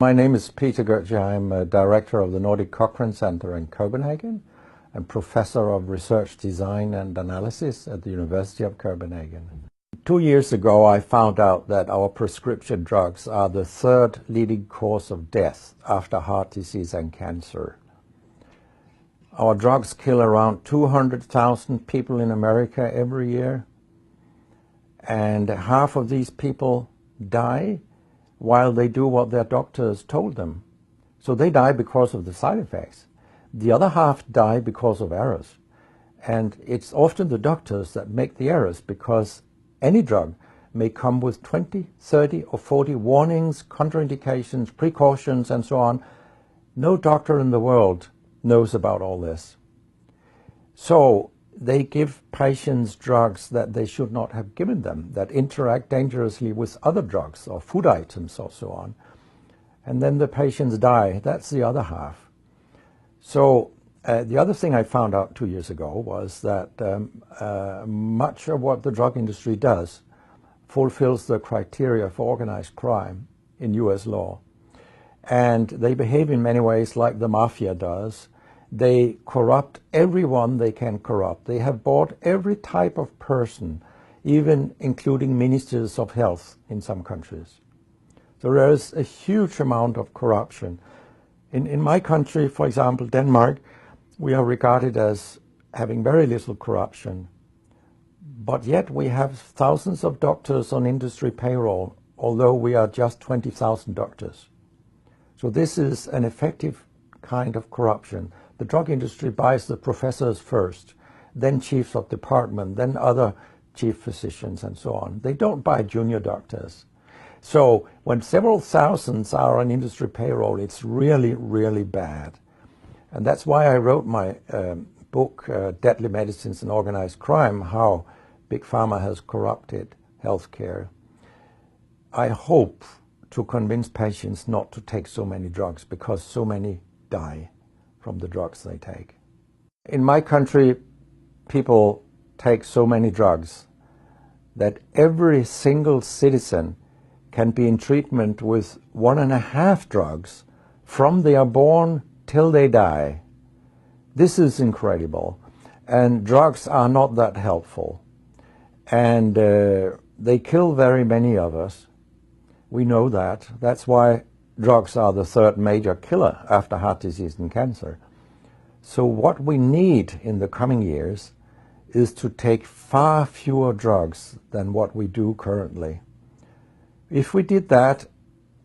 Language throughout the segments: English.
My name is Peter Goetje. I'm a director of the Nordic Cochrane Center in Copenhagen and professor of research design and analysis at the University of Copenhagen. 2 years ago, I found out that our prescription drugs are the third leading cause of death after heart disease and cancer. Our drugs kill around 200,000 people in America every year, and half of these people die while they do what their doctors told them. So they die because of the side effects. The other half die because of errors. And it's often the doctors that make the errors, because any drug may come with 20, 30 or 40 warnings, contraindications, precautions, and so on. No doctor in the world knows about all this. So they give patients drugs that they should not have given them, that interact dangerously with other drugs or food items or so on. And then the patients die. That's the other half. So the other thing I found out 2 years ago was that much of what the drug industry does fulfills the criteria for organized crime in US law. And they behave in many ways like the mafia does. They corrupt everyone they can corrupt. They have bought every type of person, even including ministers of health in some countries. So there is a huge amount of corruption. In my country, for example, Denmark, we are regarded as having very little corruption. But yet we have thousands of doctors on industry payroll, although we are just 20,000 doctors. So this is an effective kind of corruption. The drug industry buys the professors first, then chiefs of department, then other chief physicians and so on. They don't buy junior doctors. So when several thousands are on industry payroll, it's really, really bad. And that's why I wrote my book, Deadly Medicines and Organized Crime, How Big Pharma Has Corrupted Healthcare. I hope to convince patients not to take so many drugs, because so many die from the drugs they take. In my country, people take so many drugs that every single citizen can be in treatment with 1.5 drugs from they are born till they die. This is incredible. And drugs are not that helpful. And they kill very many of us. We know that. That's why drugs are the third major killer after heart disease and cancer. So what we need in the coming years is to take far fewer drugs than what we do currently. If we did that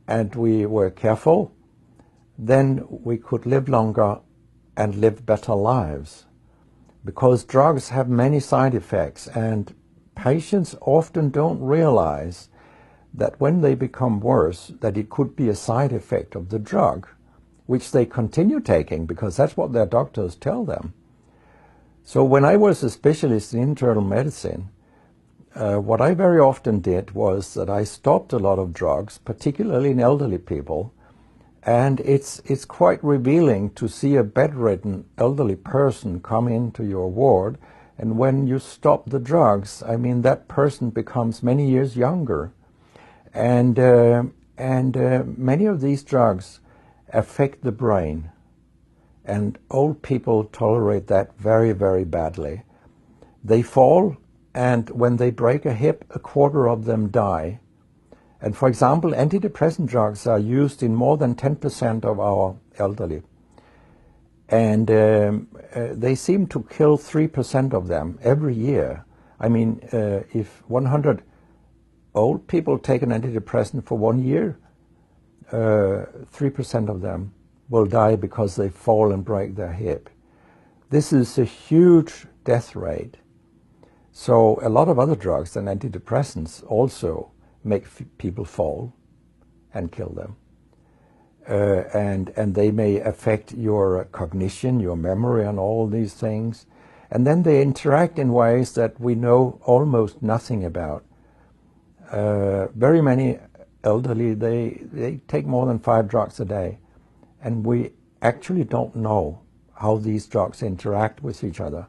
and we were careful, then we could live longer and live better lives. Because drugs have many side effects, and patients often don't realize that when they become worse, that it could be a side effect of the drug, which they continue taking because that's what their doctors tell them. So when I was a specialist in internal medicine, what I very often did was that I stopped a lot of drugs, particularly in elderly people, and it's quite revealing to see a bedridden elderly person come into your ward, and when you stop the drugs, I mean, that person becomes many years younger. And many of these drugs affect the brain, and old people tolerate that very, very badly. They fall, and when they break a hip, 1/4 of them die. And for example, antidepressant drugs are used in more than 10% of our elderly. And they seem to kill 3% of them every year. I mean, if 100 old people take an antidepressant for 1 year, 3% of them will die because they fall and break their hip. This is a huge death rate. So a lot of other drugs than antidepressants also make people fall and kill them. And they may affect your cognition, your memory, and all these things. And then they interact in ways that we know almost nothing about. Very many elderly, they take more than 5 drugs a day. And we actually don't know how these drugs interact with each other.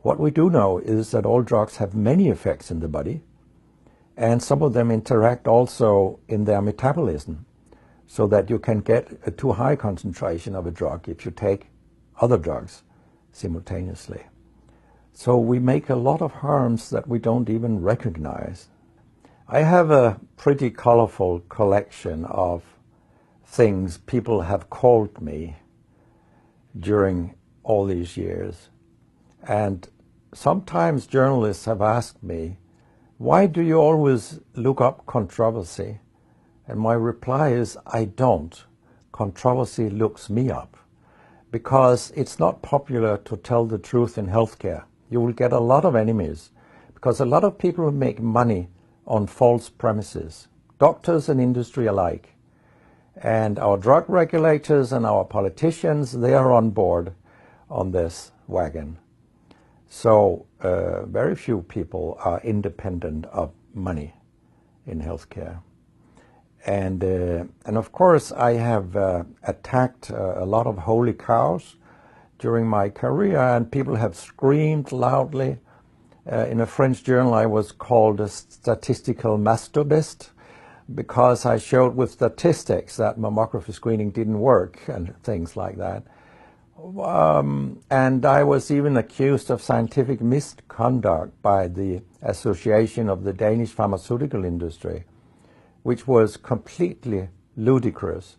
What we do know is that all drugs have many effects in the body, and some of them interact also in their metabolism. so that you can get a too high concentration of a drug if you take other drugs simultaneously. So we make a lot of harms that we don't even recognize. I have a pretty colorful collection of things people have called me during all these years. And sometimes journalists have asked me, why do you always look up controversy? And my reply is, I don't. Controversy looks me up. Because it's not popular to tell the truth in healthcare. You will get a lot of enemies, because a lot of people make money on false premises, doctors and industry alike. And our drug regulators and our politicians, they are on board on this wagon. So very few people are independent of money in healthcare. And of course, I have attacked a lot of holy cows during my career, and people have screamed loudly. In a French journal, I was called a statistical masturbist because I showed with statistics that mammography screening didn't work and things like that. And I was even accused of scientific misconduct by the Association of the Danish Pharmaceutical Industry, which was completely ludicrous.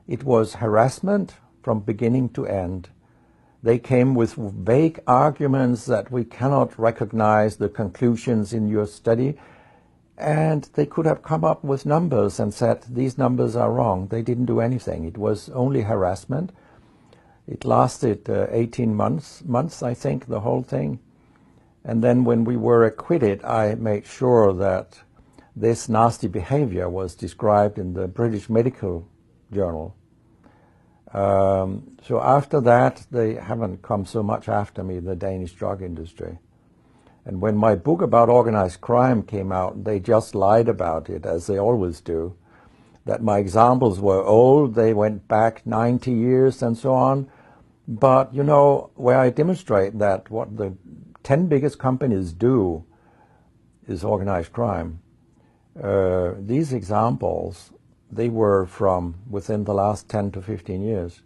It was harassment from beginning to end. They came with vague arguments that we cannot recognize the conclusions in your study, and they could have come up with numbers and said, these numbers are wrong. They didn't do anything. It was only harassment. It lasted 18 months, I think, the whole thing. And then when we were acquitted, I made sure that this nasty behavior was described in the British Medical Journal. So after that, they haven't come so much after me, the Danish drug industry. And when my book about organized crime came out, they just lied about it, as they always do, that my examples were old, they went back 90 years and so on. But, you know, where I demonstrate that what the 10 biggest companies do is organized crime, these examples, they were from within the last 10 to 15 years.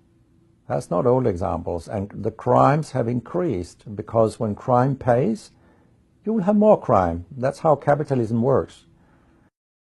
That's not old examples. And the crimes have increased because when crime pays, you will have more crime. That's how capitalism works.